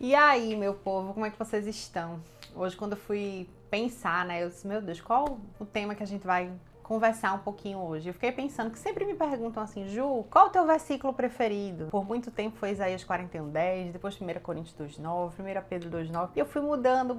E aí, meu povo, como é que vocês estão? Hoje, quando eu fui pensar, né, eu disse, meu Deus, qual o tema que a gente vai conversar um pouquinho hoje? Eu fiquei pensando que sempre me perguntam assim, Ju, qual o teu versículo preferido? Por muito tempo foi Isaías 41:10, depois 1 Coríntios 2:9, 1 Pedro 2:9, e eu fui mudando.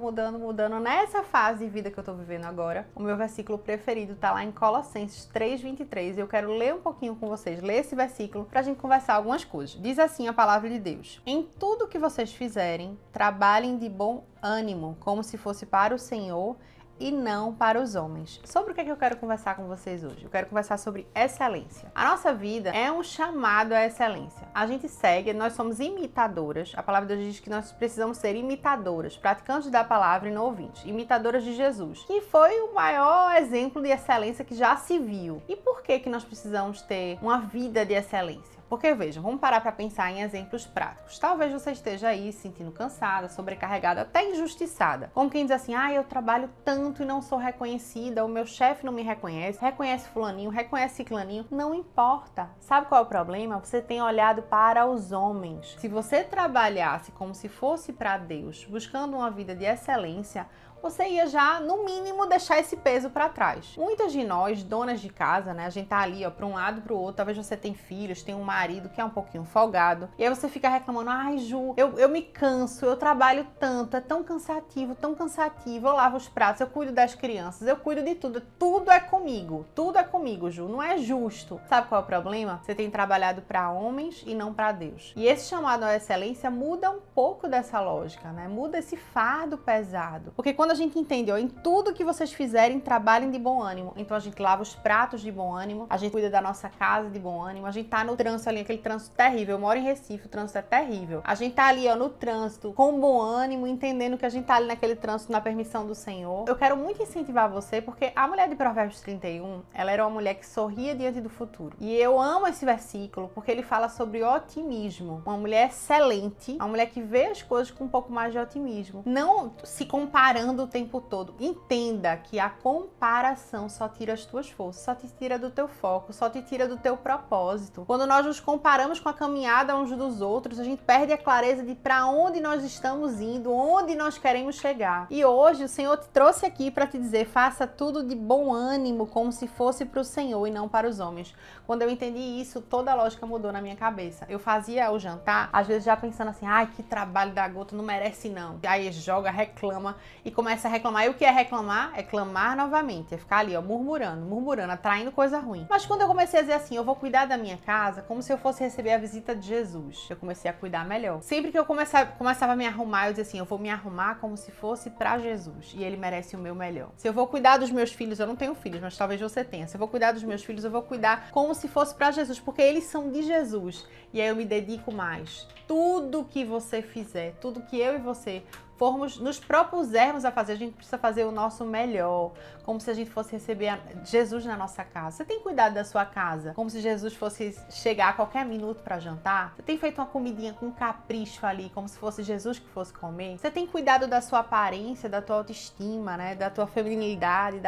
Nessa fase de vida que eu tô vivendo agora, o meu versículo preferido tá lá em Colossenses 3:23, e eu quero ler um pouquinho com vocês, ler esse versículo pra gente conversar algumas coisas. Diz assim a palavra de Deus: em tudo que vocês fizerem, trabalhem de bom ânimo, como se fosse para o Senhor e não para os homens. Sobre o que é que eu quero conversar com vocês hoje? Eu quero conversar sobre excelência. A nossa vida é um chamado à excelência. A gente segue, nós somos imitadoras. A palavra de Deus diz que nós precisamos ser imitadoras, praticantes da palavra e não ouvintes, imitadoras de Jesus, que foi o maior exemplo de excelência que já se viu. E por que que nós precisamos ter uma vida de excelência? Porque, vejam, vamos parar para pensar em exemplos práticos. Talvez você esteja aí se sentindo cansada, sobrecarregada, até injustiçada. Como quem diz assim, eu trabalho tanto e não sou reconhecida, o meu chefe não me reconhece, reconhece fulaninho, reconhece ciclaninho. Não importa. Sabe qual é o problema? Você tem olhado para os homens. Se você trabalhasse como se fosse para Deus, buscando uma vida de excelência, você ia já, no mínimo, deixar esse peso para trás. Muitas de nós, donas de casa, né, a gente tá ali, para um lado, para o outro, talvez você tem filhos, tem um marido que é um pouquinho folgado, e aí você fica reclamando, ai Ju, eu me canso, eu trabalho tanto, é tão cansativo, eu lavo os pratos, eu cuido das crianças, eu cuido de tudo é comigo, Ju, não é justo. Sabe qual é o problema? Você tem trabalhado para homens e não para Deus. E esse chamado à excelência muda um pouco dessa lógica, né? Muda esse fardo pesado. Porque quando a gente entende, em tudo que vocês fizerem, trabalhem de bom ânimo. Então a gente lava os pratos de bom ânimo, a gente cuida da nossa casa de bom ânimo, a gente tá no trânsito ali, aquele trânsito terrível. Eu moro em Recife, o trânsito é terrível. A gente tá ali, no trânsito, com bom ânimo, entendendo que a gente tá ali naquele trânsito na permissão do Senhor. Eu quero muito incentivar você, porque a mulher de Provérbios 31, ela era uma mulher que sorria diante do futuro. E eu amo esse versículo, porque ele fala sobre otimismo. Uma mulher excelente, uma mulher que vê as coisas com um pouco mais de otimismo. Não se comparando o tempo todo. Entenda que a comparação só tira as tuas forças, só te tira do teu foco, só te tira do teu propósito. Quando nós nos comparamos com a caminhada uns dos outros, a gente perde a clareza de para onde nós estamos indo, onde nós queremos chegar. E hoje o Senhor te trouxe aqui para te dizer, faça tudo de bom ânimo, como se fosse para o Senhor e não para os homens. Quando eu entendi isso, toda a lógica mudou na minha cabeça. Eu fazia o jantar, às vezes já pensando assim, que trabalho da gota, não merece não. Aí joga, reclama e começa a reclamar. E o que é reclamar? É clamar novamente, é ficar ali, murmurando, atraindo coisa ruim. Mas quando eu comecei a dizer assim, eu vou cuidar da minha casa como se eu fosse receber a visita de Jesus, eu comecei a cuidar melhor. Sempre que eu começava a me arrumar, eu dizia assim, eu vou me arrumar como se fosse pra Jesus, e Ele merece o meu melhor. Se eu vou cuidar dos meus filhos, eu não tenho filhos, mas talvez você tenha. Se eu vou cuidar dos meus filhos, eu vou cuidar como se fosse pra Jesus, porque eles são de Jesus, e aí eu me dedico mais. Tudo que você fizer, tudo que eu e você nos propusermos a fazer, a gente precisa fazer o nosso melhor, como se a gente fosse receber Jesus na nossa casa. Você tem cuidado da sua casa, como se Jesus fosse chegar a qualquer minuto para jantar? Você tem feito uma comidinha com capricho ali, como se fosse Jesus que fosse comer? Você tem cuidado da sua aparência, da tua autoestima, né, da tua feminilidade,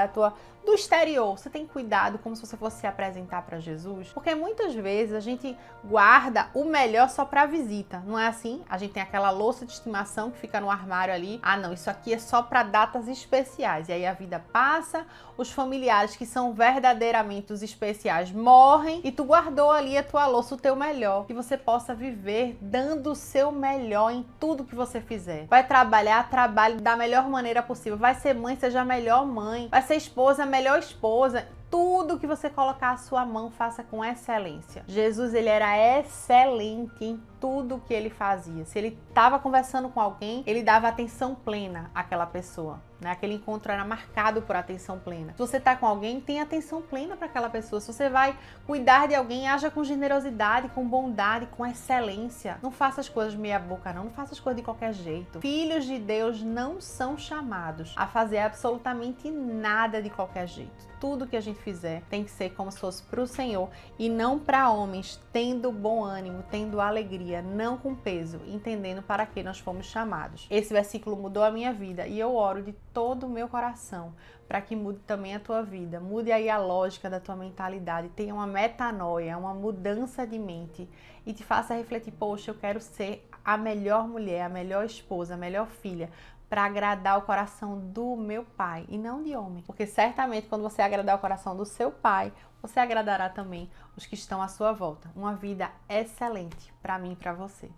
do exterior? Você tem cuidado como se você fosse se apresentar para Jesus? Porque muitas vezes a gente guarda o melhor só para visita, não é assim? A gente tem aquela louça de estimação que fica no armário ali, não, isso aqui é só para datas especiais, e aí a vida passa, os familiares que são verdadeiramente os especiais morrem, e tu guardou ali a tua louça, o teu melhor, que você possa viver dando o seu melhor em tudo que você fizer. Vai trabalhar, trabalhe da melhor maneira possível, vai ser mãe, seja a melhor mãe, vai ser esposa, a melhor esposa. Tudo que você colocar a sua mão, faça com excelência. Jesus, ele era excelente em tudo que ele fazia. Se ele estava conversando com alguém, ele dava atenção plena àquela pessoa, né? Aquele encontro era marcado por atenção plena. Se você está com alguém, tenha atenção plena para aquela pessoa. Se você vai cuidar de alguém, haja com generosidade, com bondade, com excelência. Não faça as coisas meia boca, não faça as coisas de qualquer jeito. Filhos de Deus não são chamados a fazer absolutamente nada de qualquer jeito. Tudo que a gente fizer tem que ser como se fosse para o Senhor e não para homens, tendo bom ânimo, tendo alegria, não com peso, entendendo para que nós fomos chamados. Esse versículo mudou a minha vida e eu oro de todo o meu coração para que mude também a tua vida. Mude aí a lógica da tua mentalidade, tenha uma metanoia, uma mudança de mente e te faça refletir, poxa, eu quero ser a melhor mulher, a melhor esposa, a melhor filha, para agradar o coração do meu pai e não de homem. Porque certamente quando você agradar o coração do seu pai, você agradará também os que estão à sua volta. Uma vida excelente para mim e para você.